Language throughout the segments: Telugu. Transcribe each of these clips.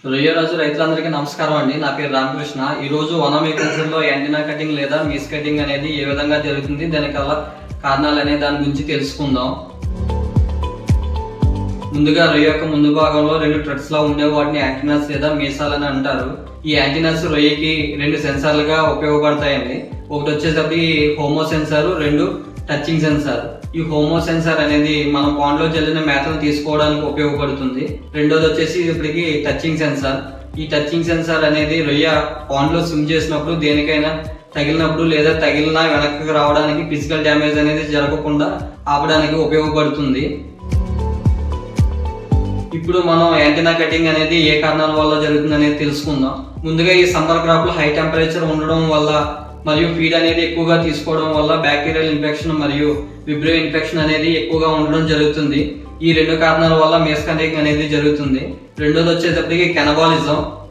రొయ్యరాజు రైతులందరికీ నమస్కారం అండి. నా పేరు రామకృష్ణ. ఈరోజు వనమేకల్చర్లో యాంటీనా కటింగ్ లేదా మీస్ కటింగ్ అనేది ఏ విధంగా జరుగుతుంది, దానికి గల కారణాలు అనే దాని గురించి తెలుసుకుందాం. ముందుగా రొయ్య యొక్క ముందు భాగంలో 2 ట్రెడ్స్ లా ఉండే వాటిని యాంటీనాస్ లేదా మీసాలని అంటారు. ఈ యాంటీనాస్ రొయ్యకి 2 సెన్సార్లుగా ఉపయోగపడతాయండి. ఒకటి వచ్చేసరికి హోమో సెన్సార్, 2 టచింగ్ సెన్సార్. ఈ హోమో సెన్సార్ అనేది మనం పాండ్ లో జల్లిన మేతను తీసుకోవడానికి ఉపయోగపడుతుంది. రెండోది వచ్చేసి ఇప్పటికి టచింగ్ సెన్సార్. ఈ టచింగ్ సెన్సార్ అనేది రొయ్య పాండ్ లో స్విమ్ చేసినప్పుడు దేనికైనా తగిలినప్పుడు లేదా తగిలినా వెనక్కి రావడానికి ఫిజికల్ డ్యామేజ్ అనేది జరగకుండా ఆపడానికి ఉపయోగపడుతుంది. ఇప్పుడు మనం యాంటీనా కటింగ్ అనేది ఏ కారణాల వల్ల జరుగుతుంది అనేది తెలుసుకుందాం. ముందుగా ఈ సమ్మర్ క్రాప్ లో హై టెంపరేచర్ ఉండడం వల్ల మరియు ఫీడ్ అనేది ఎక్కువగా తీసుకోవడం వల్ల బ్యాక్టీరియల్ ఇన్ఫెక్షన్ మరియు విబ్రియో ఇన్ఫెక్షన్ అనేది ఎక్కువగా ఉండడం జరుగుతుంది. ఈ 2 కారణాల వల్ల మీస్ కటింగ్ అనేది జరుగుతుంది. రెండోది వచ్చేటప్పటికి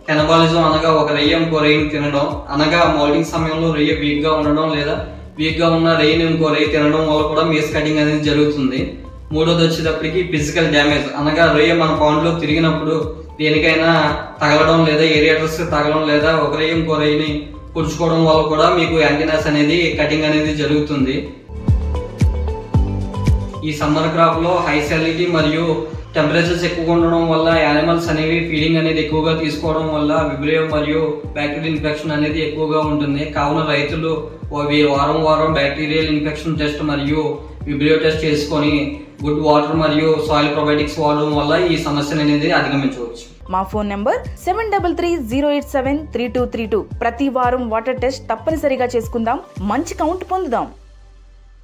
కెనబాలిజం అనగా ఒక రొయ్య ఇంకో రొయ్యని తినడం, అనగా మౌల్టింగ్ సమయంలో రొయ్య వీక్ గా ఉండడం లేదా వీక్ గా ఉన్న రొయ్యని ఇంకో రొయ్య తినడం వల్ల కూడా మీస్ కటింగ్ అనేది జరుగుతుంది. మూడోది వచ్చేటప్పటికి ఫిజికల్ డ్యామేజ్, అనగా రొయ్య మన పాండ్ లో తిరిగినప్పుడు దేనికైనా తగలడం లేదా ఏరియేటర్స్ తగలడం లేదా ఒక రొయ్య ఇంకో రొయ్యని పొడుచుకోవడం వల్ల కూడా మీకు యాంటీనాస్ అనేది కటింగ్ అనేది జరుగుతుంది. ఈ సమ్మర్ క్రాప్ లో హై సాలిటీ మరియు టెంపరేచర్స్ ఎక్కువగా ఉండడం వల్ల యానిమల్స్ అనేవి ఫీడింగ్ అనేది ఎక్కువగా తీసుకోవడం వల్ల విబ్రియో మరియు బ్యాక్టీరియల్ ఇన్ఫెక్షన్ అనేది ఎక్కువగా ఉంటుంది. కావున రైతులు వారం బ్యాక్టీరియల్ ఇన్ఫెక్షన్ టెస్ట్ మరియు విబ్రియో టెస్ట్ చేసుకొని గుడ్ వాటర్ మరియు సాయిల్ ప్రొబయోటిక్స్ వాడడం వల్ల ఈ సమస్యను అనేది అధిగమించవచ్చు. మా ఫోన్ నంబర్ 7330873232. ప్రతి వారం వాటర్ టెస్ట్ తప్పనిసరిగా చేసుకుందాం, మంచి కౌంట్ పొందుదాం.